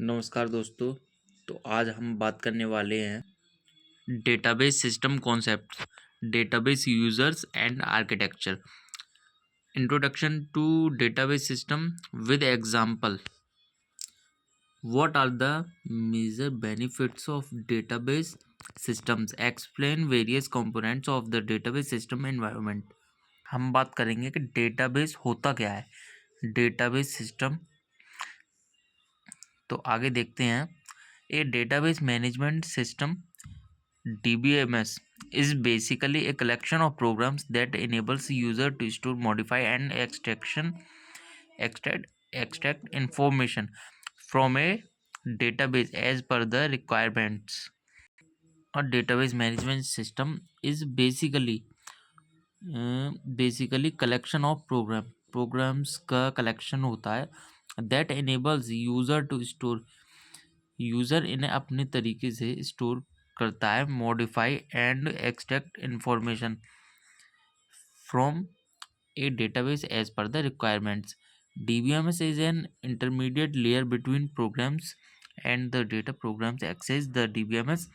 नमस्कार दोस्तों। तो आज हम बात करने वाले हैं database system concept, database users and architecture. Introduction to database system with example. What are the major benefits of database systems? Explain various components of the database system environment. हम बात करेंगे कि डेटाबेस होता क्या है, डेटाबेस सिस्टम। तो आगे देखते हैं। A database management system DBMS is basically a collection of programs that enables user to store, modify, and extract information from a database as per the requirements. A database management system is basically collection of programs का collection होता है that enables user to store, user इन्हें अपने तरीके से store करता है, modify and extract information from a database as per the requirements. DBMS is an intermediate layer between programs and the data. Programs access the DBMS,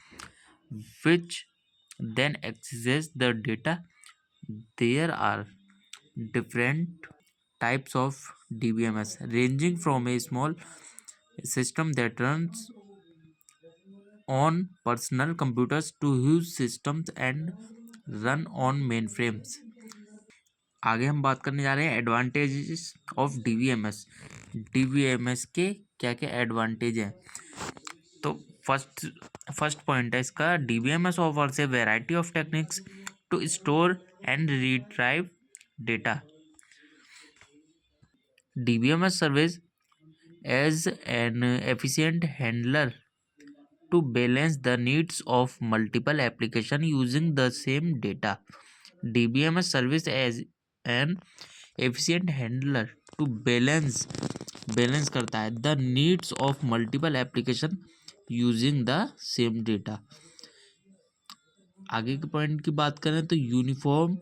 which then accesses the data. There are different types of DBMS, ranging from a small system that runs on personal computers to huge systems and run on mainframes. आगे हम बात करने जा रहे हैं advantages of DBMS। DBMS के क्या क्या एडवांटेज हैं। तो फर्स्ट फर्स्ट पॉइंट है इसका, DBMS offers a variety of techniques to store and retrieve data. DBMS service as an efficient handler to balance the needs of multiple application using the same data. DBMS service as an efficient handler to balance करता है the needs of multiple application using the same data. आगे के point की बात करें तो uniform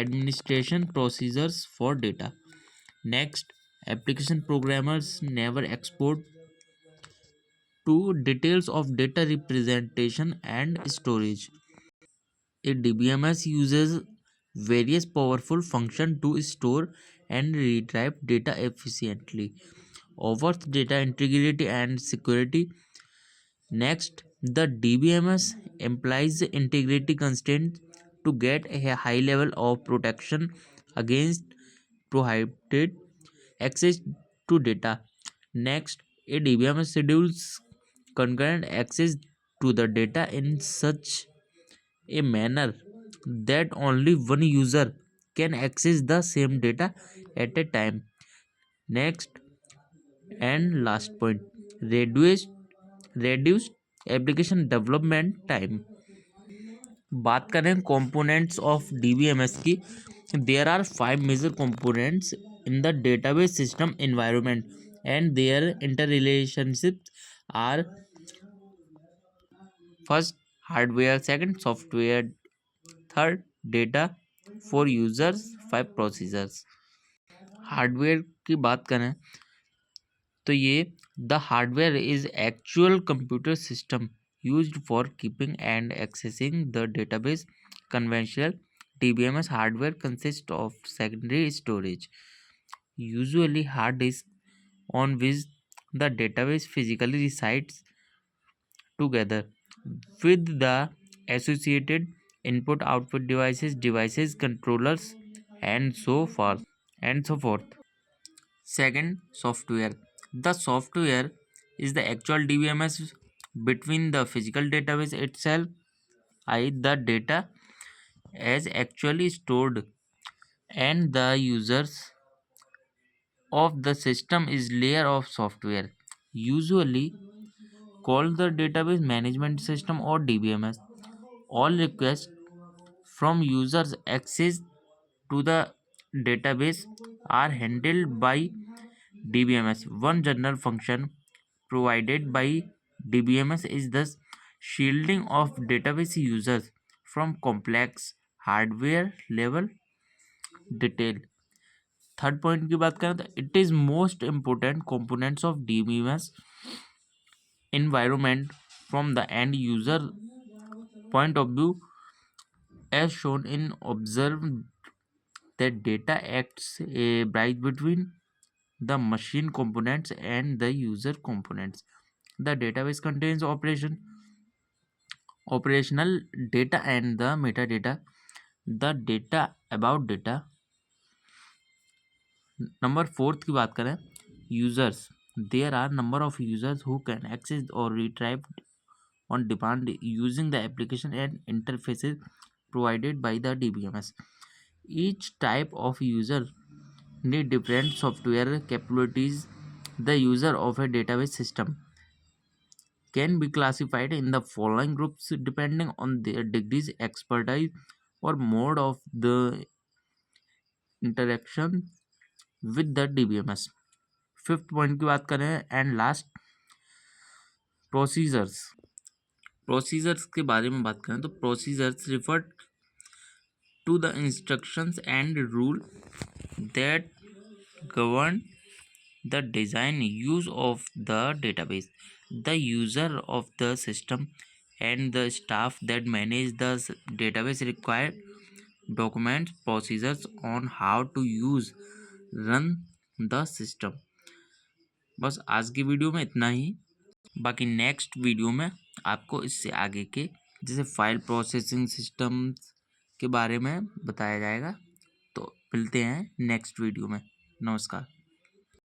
administration procedures for data. Next, application programmers never export to details of data representation and storage. A DBMS uses various powerful functions to store and retrieve data efficiently, offers data integrity and security. Next, the DBMS implies integrity constraints to get a high level of protection against prohibited access to data. Next, a DBMS schedules concurrent access to the data in such a manner that only one user can access the same data at a time. Next and last point, reduced application development time. बात करें components of DBMS की, there are 5 major components in the database system environment and their interrelationships are: first, hardware; second, software; third, data; four, users; five, processors. Hardware की बात करें तो ये the hardware is actual computer system used for keeping and accessing the database. Conventional DBMS hardware consists of secondary storage, usually hard disk, on which the database physically resides, together with the associated input output devices, controllers, and so forth. Second, software. The software is the actual DBMS between the physical database itself, i.e. the data as actually stored, and the users of the system is layer of software, usually called the database management system or DBMS. All requests from users access to the database are handled by DBMS. One general function provided by DBMS is the shielding of database users from complex hardware level detail. Third point की बात करें तो it is most important components of DBMS environment from the end user point of view. As shown in observe that data acts a bridge between the machine components and the user components. The database contains operational data and the metadata. The data about data. Number fourth की बात करें, users. There are number of users who can access और retrieve on demand using the application and interfaces provided by the DBMS. Each type of user need different software capabilities. The user of a database system can be classified in the following groups depending on their degrees, expertise or mode of the interaction with the DBMS. Fifth point की बात करें and last, procedures. Procedures के बारे में बात करें तो procedures refer to the instructions and rule that govern the design use of the database. The user of the system and the staff that manage the database require documents procedures on how to use run the system. बस आज की video में इतना ही. बाकी next video में आपको इससे आगे के जैसे फाइल प्रोसेसिंग सिस्टम के बारे में बताया जाएगा. तो मिलते हैं नेक्स्ट वीडियो में. नमस्कार.